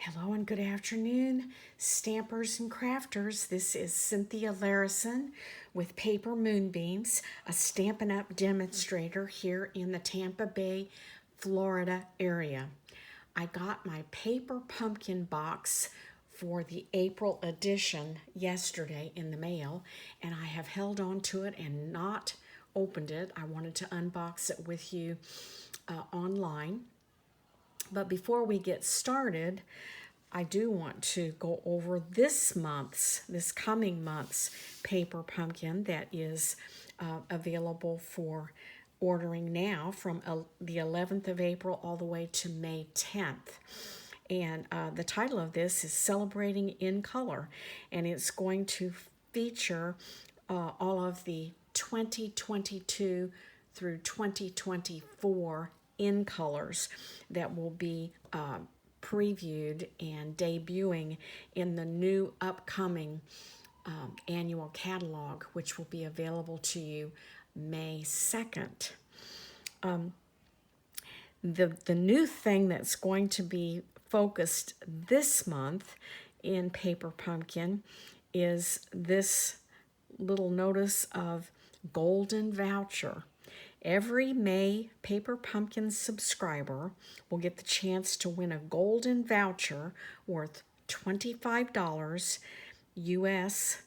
Hello and good afternoon, stampers and crafters. This is Cynthia Larison with Paper Moonbeams, a Stampin' Up! Demonstrator here in the Tampa Bay, Florida area. I got my paper pumpkin box for the April edition yesterday in the mail, and I have held on to it and not opened it. I wanted to unbox it with you online. But before we get started, I do want to go over this coming month's paper pumpkin that is available for ordering now from the 11th of April all the way to May 10th. And the title of this is Celebrating in Color, and it's going to feature all of the 2022 through 2024 in colors that will be previewed and debuting in the new upcoming annual catalog, which will be available to you May 2nd. The new thing that's going to be focused this month in Paper Pumpkin is this little notice of golden voucher. Every May Paper Pumpkin subscriber will get the chance to win a golden voucher worth $25 US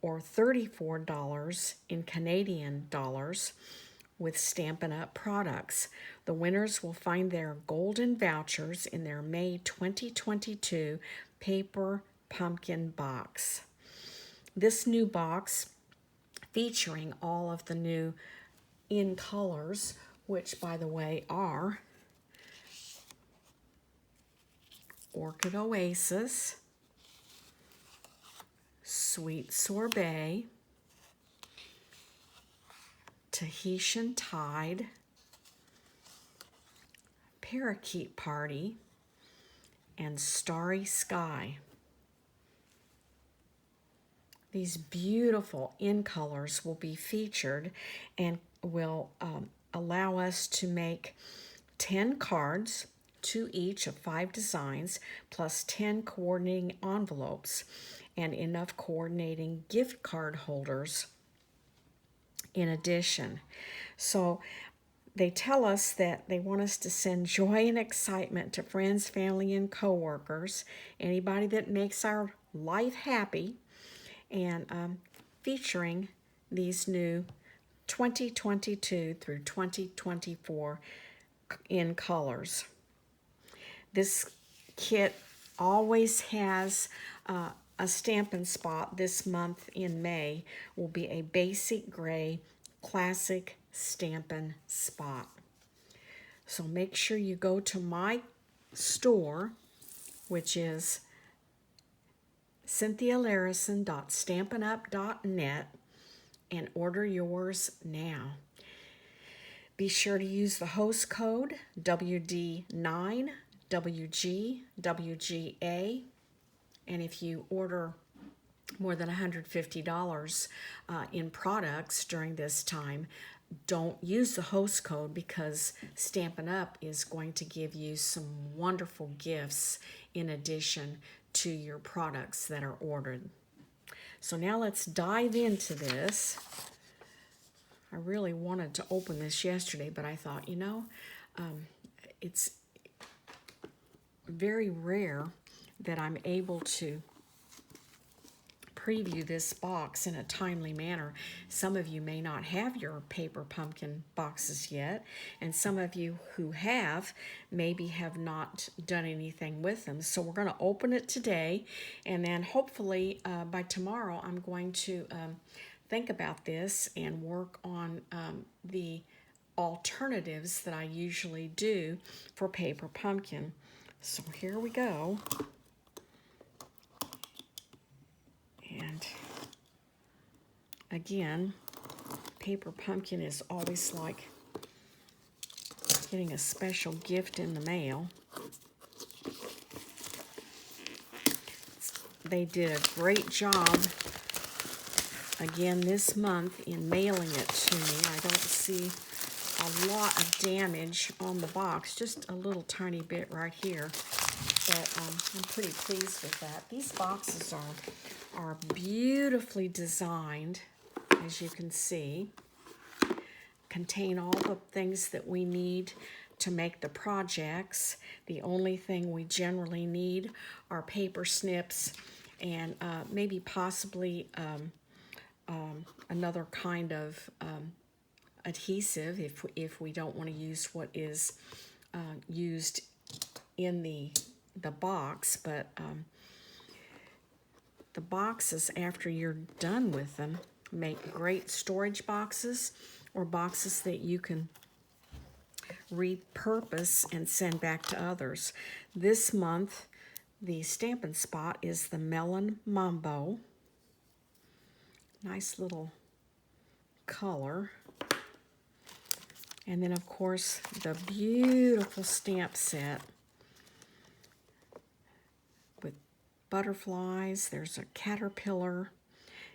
or $34 in Canadian dollars with Stampin' Up! Products. The winners will find their golden vouchers in their May 2022 Paper Pumpkin box. This new box, featuring all of the new in colors, which by the way are Orchid Oasis, Sweet Sorbet, Tahitian Tide, Parakeet Party, and Starry Sky. These beautiful in colors will be featured and will allow us to make 10 cards, 2 each of 5 designs, plus 10 coordinating envelopes and enough coordinating gift card holders in addition. So they tell us that they want us to send joy and excitement to friends, family, and coworkers, anybody that makes our life happy, and featuring these new 2022 through 2024 in colors. This kit always has a Stampin' Spot. This month in May will be a basic gray classic Stampin' Spot. So make sure you go to my store, which is cynthialarison.stampinup.net, and order yours now. Be sure to use the host code WD9WGWGA, and if you order more than $150 in products during this time, don't use the host code, because Stampin' Up! Is going to give you some wonderful gifts in addition to your products that are ordered. So now let's dive into this. I really wanted to open this yesterday, but I thought, it's very rare that I'm able to preview this box in a timely manner. Some of you may not have your Paper Pumpkin boxes yet, and some of you who have maybe have not done anything with them. So we're going to open it today, and then hopefully by tomorrow I'm going to think about this and work on the alternatives that I usually do for Paper Pumpkin. So here we go. And again, Paper Pumpkin is always like getting a special gift in the mail. They did a great job again this month in mailing it to me. I don't see a lot of damage on the box, just a little tiny bit right here. but I'm pretty pleased with that. These boxes are beautifully designed, as you can see. Contain all the things that we need to make the projects. The only thing we generally need are paper snips and maybe possibly another kind of adhesive if we don't want to use what is used in the box. But the boxes, after you're done with them, make great storage boxes or boxes that you can repurpose and send back to others. This month, the Stampin' Spot is the Melon Mambo. Nice little color. And then, of course, the beautiful stamp set with butterflies. There's a caterpillar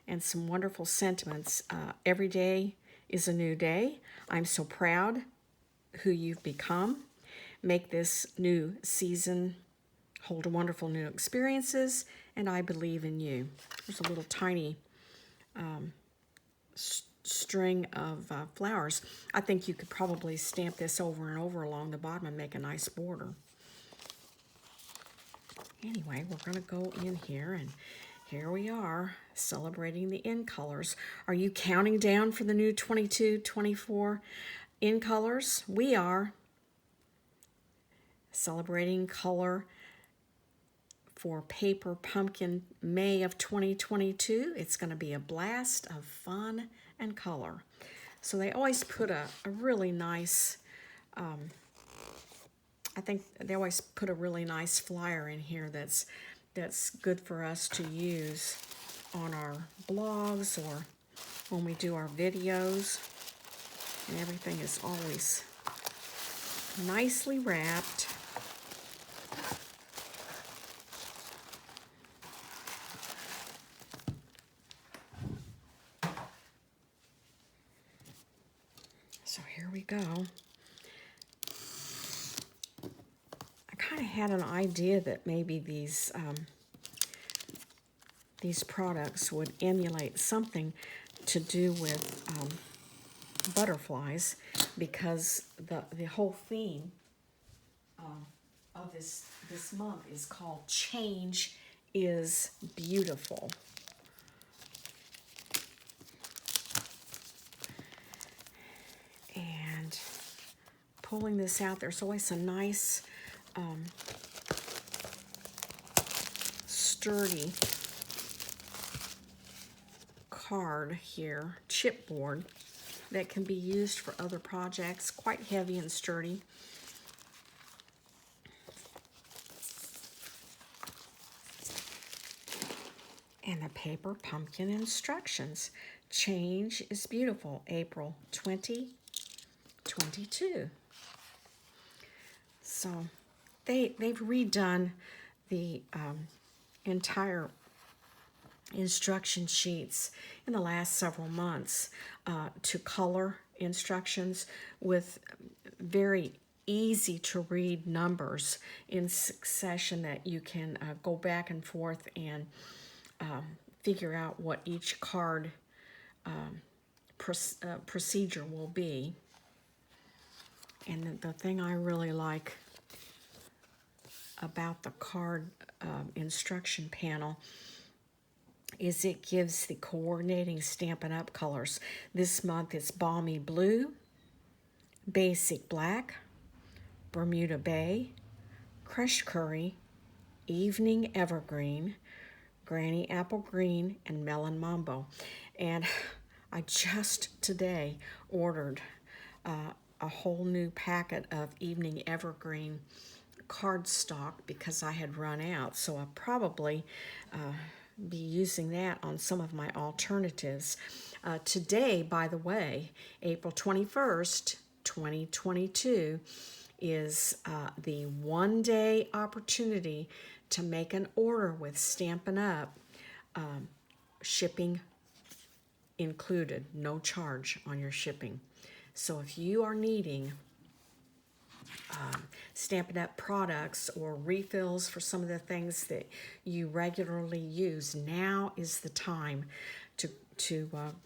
and some wonderful sentiments. Every day is a new day. I'm so proud who you've become. Make this new season hold wonderful new experiences, and I believe in you. There's a little tiny string of flowers. I think you could probably stamp this over and over along the bottom and make a nice border. Anyway, we're going to go in here, and here we are celebrating the in colors. Are you counting down for the new 22, 24 in colors? We are celebrating color for Paper Pumpkin May of 2022. It's going to be a blast of fun and color. So they always put a really nice, I think they always put a really nice flyer in here that's good for us to use on our blogs or when we do our videos. And everything is always nicely wrapped. So here we go. I kind of had an idea that maybe these products would emulate something to do with butterflies, because the whole theme of this month is called Change is Beautiful. And pulling this out, there's always a nice sturdy card here, chipboard, that can be used for other projects, quite heavy and sturdy. And the Paper Pumpkin instructions. Change is Beautiful, April 2022. So they've redone the entire instruction sheets in the last several months to color instructions with very easy to read numbers in succession that you can go back and forth and figure out what each card procedure will be. And the thing I really like about the card instruction panel is it gives the coordinating Stampin' Up! Colors. This month it's Balmy Blue, Basic Black, Bermuda Bay, Crushed Curry, Evening Evergreen, Granny Apple Green, and Melon Mambo. And I just today ordered a whole new packet of Evening Evergreen cardstock because I had run out. So I'll probably be using that on some of my alternatives. Today, by the way, April 21st, 2022, is the one-day opportunity to make an order with Stampin' Up! Shipping included, no charge on your shipping. So if you are needing Stampin' Up! Products or refills for some of the things that you regularly use, now is the time to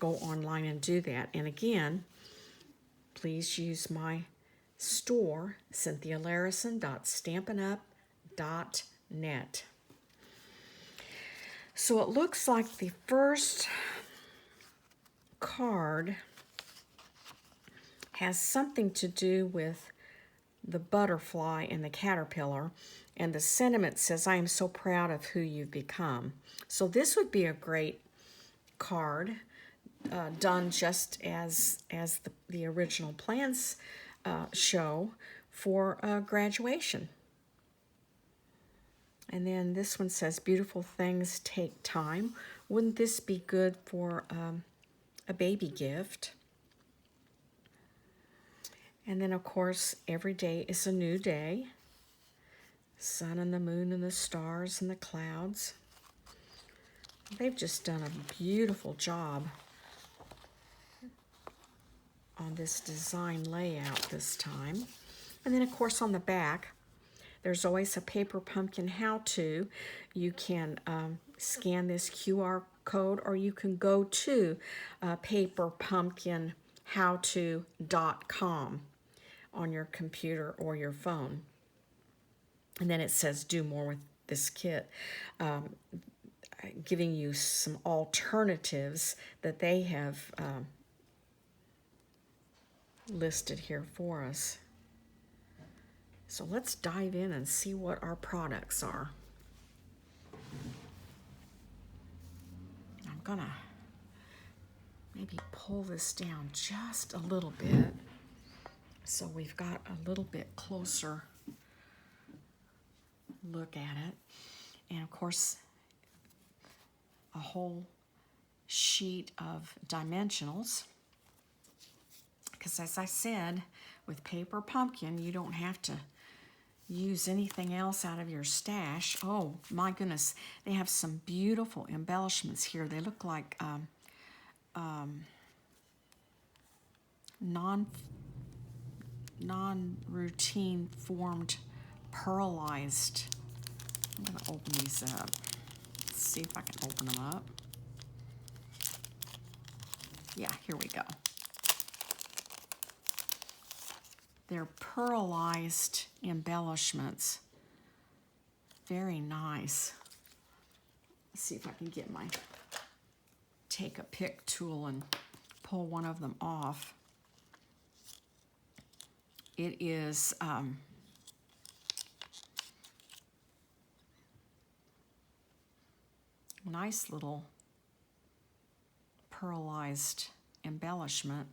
go online and do that. And again, please use my store, cynthialarison.stampinup.net. So it looks like the first card has something to do with the butterfly and the caterpillar, and the sentiment says, "I am so proud of who you've become." So this would be a great card, done just as the original plans show for graduation. And then this one says, "Beautiful things take time." Wouldn't this be good for a baby gift? And then, of course, every day is a new day. Sun and the moon and the stars and the clouds. They've just done a beautiful job on this design layout this time. And then, of course, on the back, there's always a paper pumpkin how-to. You can scan this QR code, or you can go to paperpumpkinhowto.com on your computer or your phone. And then it says, "Do more with this kit," giving you some alternatives that they have listed here for us. So let's dive in and see what our products are. I'm gonna maybe pull this down just a little bit so we've got a little bit closer look at it. And of course, a whole sheet of dimensionals, because as I said, with Paper Pumpkin, you don't have to use anything else out of your stash. Oh my goodness, they have some beautiful embellishments here. They look like non-routine formed pearlized. I'm going to open these up. Let's see if I can open them up. Yeah, here we go. They're pearlized embellishments. Very nice. Let's see if I can get my take a pick tool and pull one of them off. It is nice little pearlized embellishment.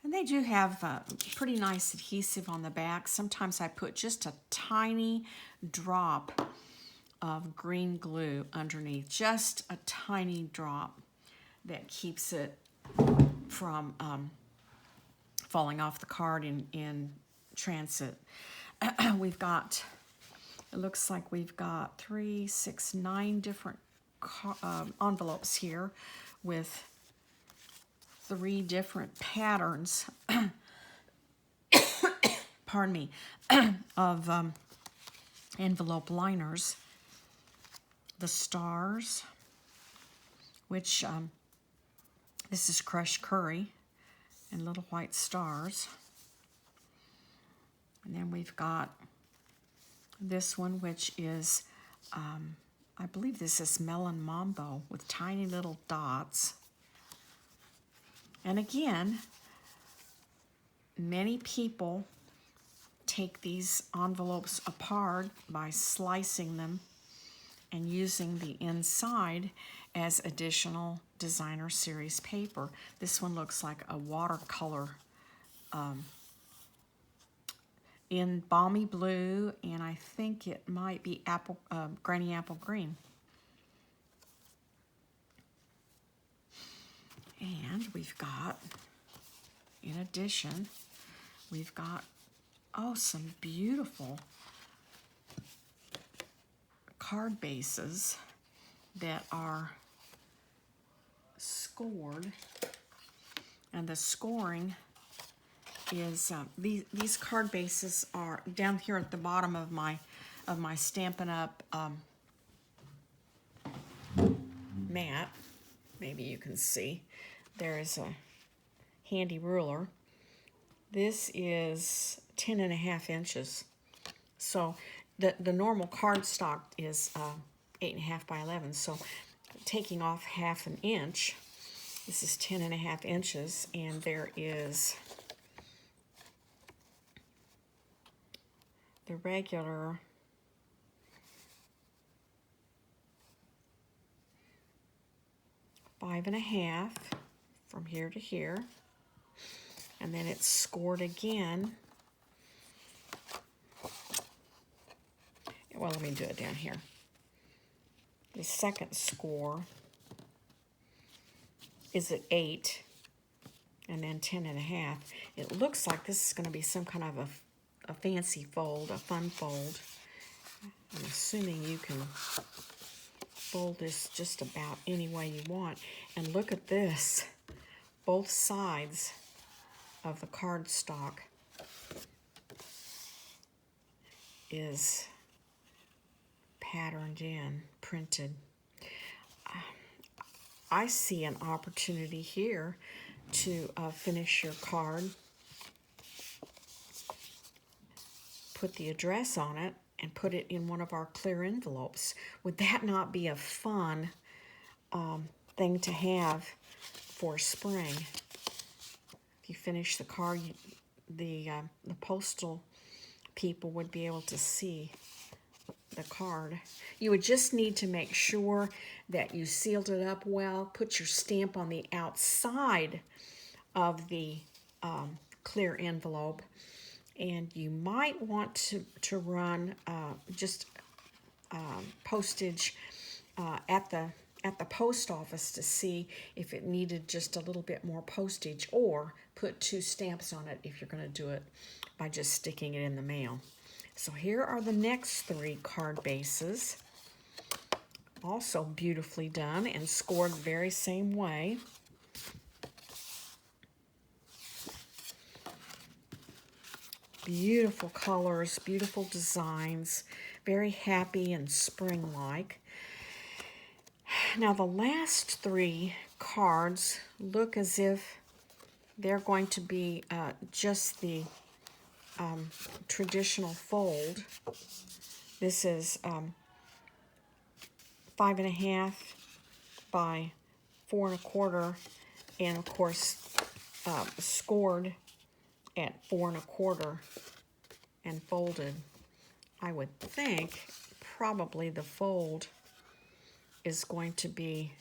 And they do have pretty nice adhesive on the back. Sometimes I put just a tiny drop of green glue underneath, just a tiny drop that keeps it from falling off the card in transit. We've got, it looks like we've got 3, 6, 9 different envelopes here with 3 different patterns, pardon me, of envelope liners. The stars, which this is crushed curry and little white stars. And then we've got this one, which is, I believe this is Melon Mambo with tiny little dots. And again, many people take these envelopes apart by slicing them and using the inside as additional designer series paper. This one looks like a watercolor in Balmy blue, and I think it might be granny apple green. And we've got, in addition, we've got, some beautiful card bases that are scored. And the scoring is these card bases are down here at the bottom of my Stampin' Up! Mat. Maybe you can see. There is a handy ruler. This is 10.5 inches. So the normal cardstock is 8.5 by 11. So taking off 1/2 inch, this is 10.5 inches, and there is the regular 5.5 from here to here, and then it's scored again. Well, let me do it down here. The second score is at 8, and then 10.5. It looks like this is going to be some kind of a fancy fold, a fun fold. I'm assuming you can fold this just about any way you want. And look at this. Both sides of the cardstock is patterned in, printed. I see an opportunity here to finish your card, put the address on it, and put it in one of our clear envelopes. Would that not be a fun thing to have for spring? If you finish the card, the postal people would be able to see the card. You would just need to make sure that you sealed it up well, put your stamp on the outside of the clear envelope, and you might want to run just postage at the post office to see if it needed just a little bit more postage, or put 2 stamps on it if you're going to do it by just sticking it in the mail. So here are the next 3 card bases, also beautifully done and scored the very same way. Beautiful colors, beautiful designs, very happy and spring-like. Now the last 3 cards look as if they're going to be just the traditional fold. This is 5.5 by 4.25, and of course scored at 4.25 and folded. I would think probably the fold is going to be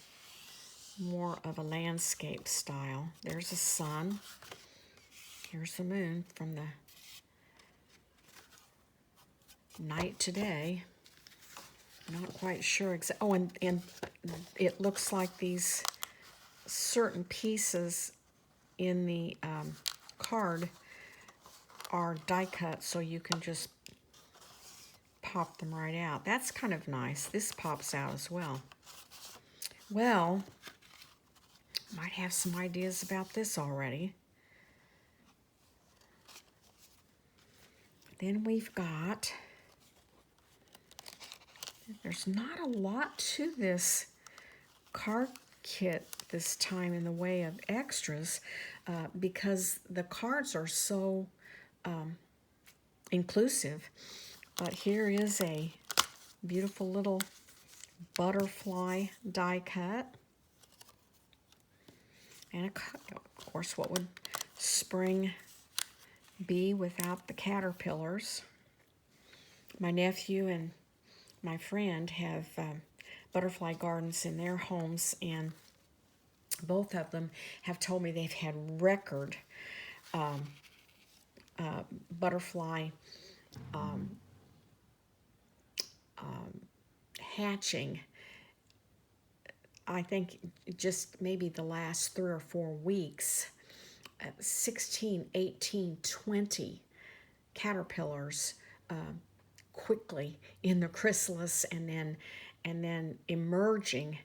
more of a landscape style. There's a sun. Here's the moon from the night today. Not quite sure exactly. Oh, and it looks like these certain pieces in the card are die cut, so you can just pop them right out. That's kind of nice. This pops out as well. Well, might have some ideas about this already. Then we've got, there's not a lot to this card kit this time in the way of extras, because the cards are so inclusive. But here is a beautiful little butterfly die cut. And of course, what would spring be without the caterpillars? My nephew and my friend have butterfly gardens in their homes, and both of them have told me they've had record butterfly hatching. I think just maybe the last 3 or 4 weeks, 16, 18, 20 caterpillars quickly in the chrysalis, and then emerging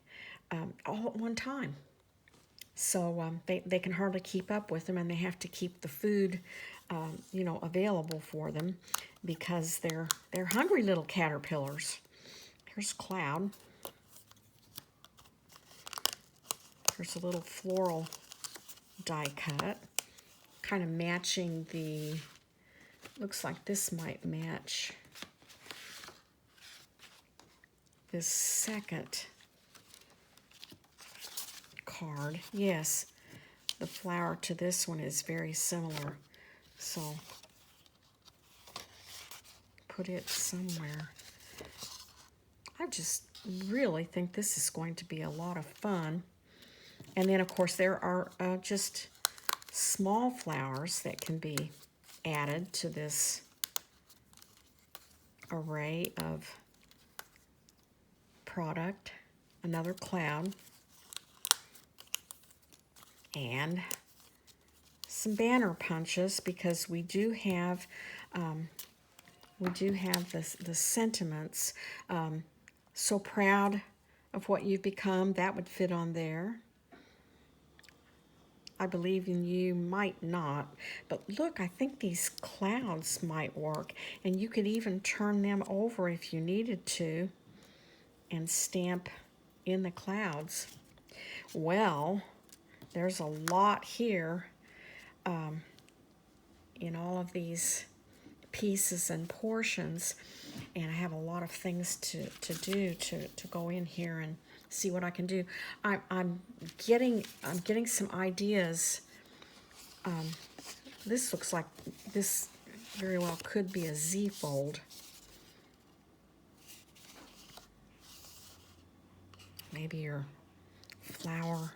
all at one time. So they can hardly keep up with them, and they have to keep the food available for them because they're hungry little caterpillars. Here's Cloud. Here's a little floral die cut, kind of matching the, looks like this might match this second card. Yes, the flower to this one is very similar. So put it somewhere. I just really think this is going to be a lot of fun. And then, of course, there are just small flowers that can be added to this array of product. Another cloud. And some banner punches, because we do have the sentiments. So proud of what you've become. That would fit on there. I believe in you might not, but look, I think these clouds might work, and you could even turn them over if you needed to and stamp in the clouds. Well, there's a lot here in all of these pieces and portions, and I have a lot of things to do to go in here and see what I can do. I'm getting some ideas. This looks like this very well could be a Z-fold. Maybe your flower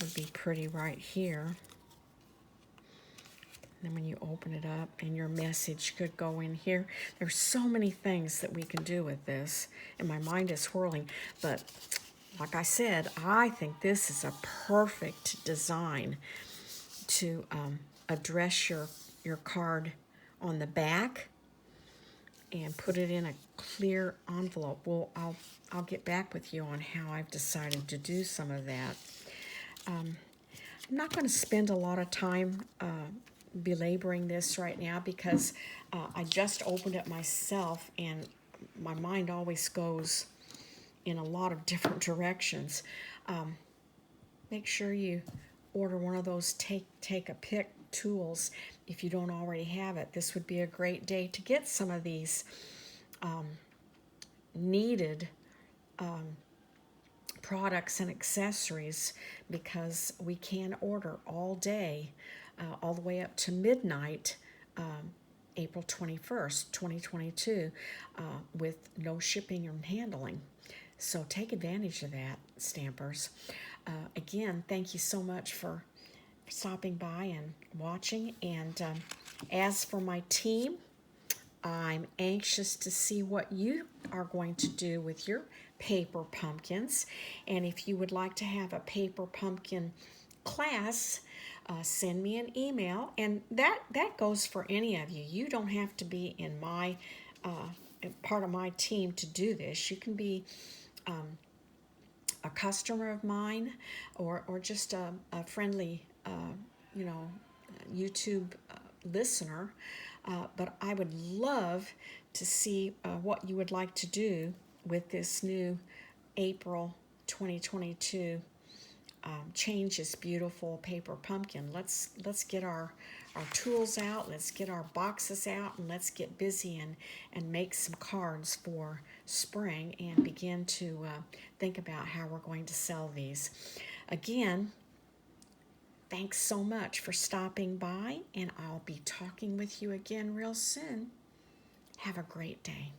would be pretty right here. Then when you open it up, and your message could go in here. There's so many things that we can do with this, and my mind is whirling. But like I said, I think this is a perfect design to address your card on the back and put it in a clear envelope. Well, I'll get back with you on how I've decided to do some of that. I'm not going to spend a lot of time belaboring this right now, because I just opened it myself, and my mind always goes in a lot of different directions. Make sure you order one of those take a pic tools if you don't already have it. This would be a great day to get some of these needed products and accessories, because we can order all day, all the way up to midnight, April 21st, 2022, with no shipping and handling. So take advantage of that, stampers. Again, thank you so much for stopping by and watching. And as for my team, I'm anxious to see what you are going to do with your paper pumpkins. And if you would like to have a paper pumpkin class, send me an email. And that goes for any of you. You don't have to be in my part of my team to do this. You can be a customer of mine, or just a friendly YouTube listener. But I would love to see what you would like to do with this new April 2022 Change Is Beautiful paper pumpkin. Let's get our tools out, let's get our boxes out, and let's get busy and make some cards for spring, and begin to think about how we're going to sell these. Again, thanks so much for stopping by, and I'll be talking with you again real soon. Have a great day.